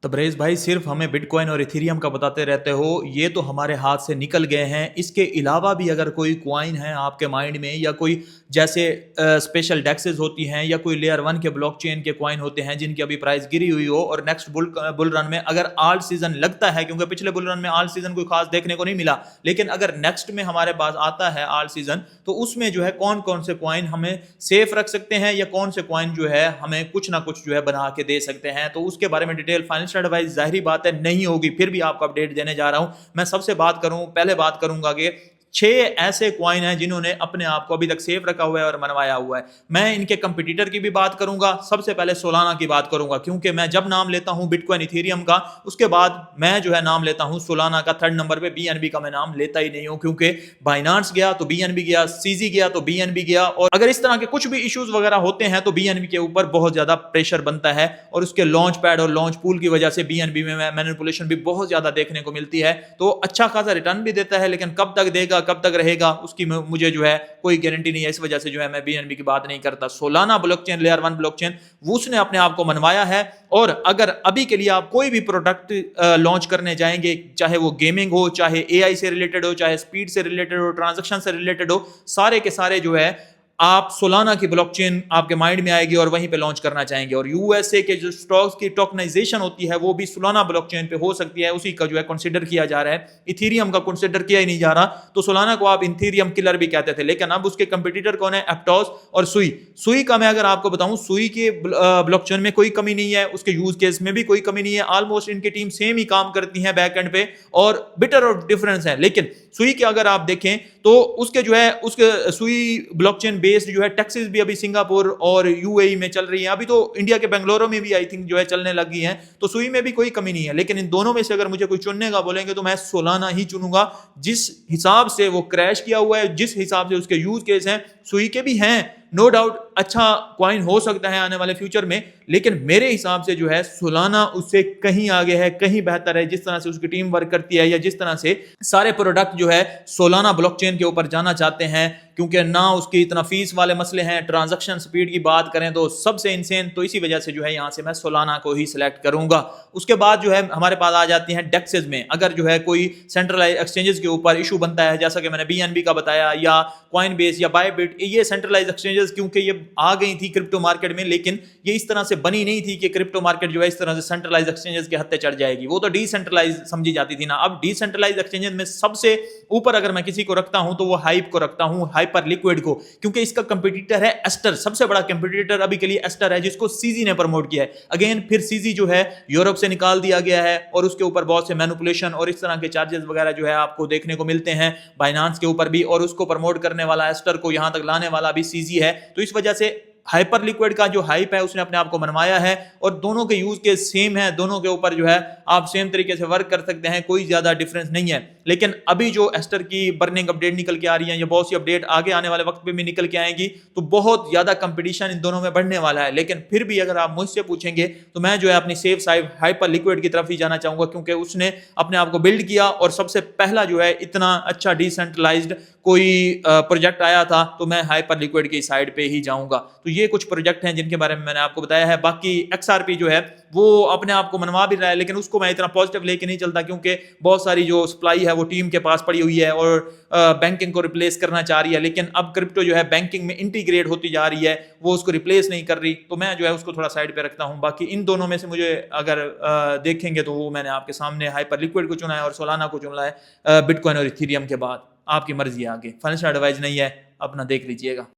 तबरेज़ भाई सिर्फ हमें बिटकॉइन और इथेरियम का बताते रहते हो, ये तो हमारे हाथ से निकल गए हैं। इसके अलावा भी अगर कोई कॉइन है आपके माइंड में, या कोई जैसे स्पेशल डेक्सेस होती हैं, या कोई लेयर वन के ब्लॉकचेन के कॉइन होते हैं जिनकी अभी प्राइस गिरी हुई हो, और नेक्स्ट बुल रन में अगर आल्ट सीजन लगता है, क्योंकि पिछले बुल रन में आल्ट सीजन कोई खास देखने को नहीं मिला, लेकिन अगर नेक्स्ट में हमारे पास आता है आल्ट सीजन, तो उसमें जो है कौन कौन से कॉइन हमें सेफ रख सकते हैं, या कौन से कॉइन जो है हमें कुछ ना कुछ जो है बना के दे सकते हैं, तो उसके बारे में डिटेल फाइनेंशियल एडवाइस जाहिर बात है नहीं होगी, फिर भी आपको अपडेट देने जा रहा हूं। मैं सबसे पहले बात करूंगा कि 6 ऐसे कॉइन हैं जिन्होंने अपने आप को अभी तक सेफ रखा हुआ है और मनवाया हुआ है। मैं इनके कंपटीटर की भी बात करूंगा, सबसे पहले सोलाना की बात करूंगा, क्योंकि मैं जब नाम लेता हूं बिटकॉइन इथेरियम का, उसके बाद मैं जो है नाम लेता हूं सोलाना का। थर्ड नंबर पे बीएनबी का मैं नाम लेता ही नहीं हूं, क्योंकि बाइनांस गया तो बीएनबी गया, सीजी गया तो बीएनबी गया, और अगर इस तरह के कुछ भी इश्यूज वगैरह होते हैं तो बीएनबी के ऊपर बहुत ज्यादा प्रेशर बनता है, और उसके लॉन्च पैड और लॉन्च पूल की वजह से बीएनबी में मैनिपुलेशन भी बहुत ज्यादा देखने को मिलती है। तो अच्छा खासा रिटर्न भी देता है, लेकिन कब तक देगा, कब तक रहेगा, उसकी मुझे जो है कोई गारंटी नहीं है। इस वजह से जो है मैं बीएनबी की बात नहीं करता। Solana blockchain, layer one blockchain, वो उसने अपने आप को मनवाया है। और अगर अभी के लिए आप कोई भी प्रोडक्ट लॉन्च करने जाएंगे, चाहे वो गेमिंग हो, चाहे एआई से रिलेटेड हो, चाहे स्पीड से रिलेटेड हो, ट्रांजैक्शन से रिलेटेड हो, सारे के सारे जो है आप सोलाना की ब्लॉकचेन आपके माइंड में आएगी और वहीं पे लॉन्च करना चाहेंगे। और यूएसए के जो स्टॉक्स की टोकनाइजेशन होती है वो भी सोलाना ब्लॉकचेन पे हो सकती है, उसी का जो है कंसीडर किया जा रहा है। इथेरियम का कंसीडर किया ही नहीं जा रहा। तो सोलाना को आप इथेरियम किलर भी कहते थे, लेकिन अब उसके कंपटीटर कौन है? एप्टोस और सुई। सुई का मैं अगर आपको बताऊं, सुई के ब्लॉकचेन में कोई कमी नहीं है, उसके यूज केस में भी कोई कमी नहीं है। ऑलमोस्ट इनकी टीम सेम ही काम करती है बैक एंड पे, और बिटर और डिफरेंस है। लेकिन सुई के अगर आप देखें तो उसके जो है उसके सुई ब्लॉकचेन बेस्ड जो है टैक्सेस भी अभी सिंगापुर और यूएई में चल रही है। अभी तो इंडिया के बेंगलुरु में भी आई थिंक जो है चलने लगी है। तो सुई में भी कोई कमी नहीं है। लेकिन इन दोनों में से अगर मुझे कोई चुनने का बोलेंगे तो मैं सोलाना ही चुनूंगा। जिस हिसाब से वो क्रैश किया हुआ है, जिस हिसाब से उसके यूज केस हैं, सुई के भी हैं, नो डाउट अच्छा कॉइन हो सकता है आने वाले फ्यूचर में, लेकिन मेरे हिसाब से जो है सोलाना उससे कहीं आगे है, कहीं बेहतर है। जिस तरह से उसकी टीम वर्क करती है, या जिस तरह से सारे प्रोडक्ट जो है सोलाना ब्लॉकचेन के ऊपर जाना चाहते हैं, क्योंकि ना उसकी इतना फीस वाले मसले हैं, ट्रांजैक्शन स्पीड की बात करें तो सबसे इंसेन। तो इसी वजह से जो है यहां से मैं सोलाना को ही सिलेक्ट करूंगा। उसके बाद जो है हमारे पास आ जाती हैं डेक्सेस में। अगर जो है कोई सेंट्रलाइज एक्सचेंजेस के ऊपर इशू बनता है, जैसा कि मैंने बीएनबी का बताया, या कॉइनबेस या बायबिट, ये सेंट्रलाइज एक्सचेंजेस क्योंकि ये आ गई थी क्रिप्टो मार्केट में, लेकिन ये इस तरह से बनी नहीं थी कि क्रिप्टो मार्केट जो है इस तरह से सेंट्रलाइज एक्सचेंजेस के हत्थे चढ़ जाएगी। वो तो डिसेंट्रलाइज समझी जाती थी ना। अब डिसेंट्रलाइज एक्सचेंजेस में सबसे ऊपर अगर मैं किसी को रखता हूं तो वो हाइप को रखता हूं, हाइपर लिक्विड को, क्योंकि इसका कंपटीटर है एस्टर। सबसे बड़ा कंपटीटर अभी के लिए एस्टर है, जिसको सीजी ने प्रमोट किया है। अगेन फिर सीजी जो है यूरोप से निकाल दिया गया है, और उसके ऊपर बहुत से मैनिपुलेशन और इस तरह के चार्जेस वगैरह जो है आपको देखने को मिलते हैं बाइनांस के ऊपर भी, और उसको प्रमोट करने वाला एस्टर को यहां तक लाने वाला भी सीजी है। तो इस वजह से हाइपर लिक्विड का जो हाइप है उसने अपने आप को मनवाया है, और दोनों के यूज के सेम है, दोनों के ऊपर जो है आप सेम तरीके से वर्क कर सकते हैं, कोई ज्यादा डिफरेंस नहीं है। लेकिन अभी जो एस्टर की बर्निंग अपडेट निकल के आ रही है, या बहुत सी अपडेट आगे आने वाले वक्त पे भी निकल के आएंगी, तो बहुत ज्यादा कंपटीशन इन दोनों में बढ़ने वाला है। लेकिन फिर भी अगर आप मुझसे पूछेंगे तो मैं जो है अपनी सेफ साइड हाइपर लिक्विड की तरफ ही जाना चाहूंगा, क्योंकि उसने अपने आप को बिल्ड किया, और सबसे पहला जो है इतना अच्छा डिसेंट्रलाइज्ड कोई प्रोजेक्ट आया था, तो मैं हाइपर लिक्विड की साइड पे ही जाऊंगा। तो ये कुछ प्रोजेक्ट हैं जिनके बारे में मैंने आपको बताया है। बाकी एक्सआरपी जो है वो अपने आप को मनवा भी रहा है, लेकिन उसको मैं इतना पॉजिटिव लेके नहीं चलता, क्योंकि बहुत सारी जो सप्लाई है वो टीम के पास पड़ी हुई है, और बैंकिंग को रिप्लेस करना चाह रही है। लेकिन अब क्रिप्टो जो है बैंकिंग में इंटीग्रेट होती जा रही है, वो उसको रिप्लेस नहीं कर रही, तो मैं जो है उसको थोड़ा साइड पे रखता हूं। बाकी इन दोनों में से मुझे अगर देखेंगे तो वो मैंने आपके सामने हाइपर लिक्विड को चुना है और सोलाना को चुना है बिटकॉइन और इथेरियम के बाद। आपकी मर्जी है, आगे फाइनेंशियल एडवाइस नहीं है, अपना देख लीजिएगा।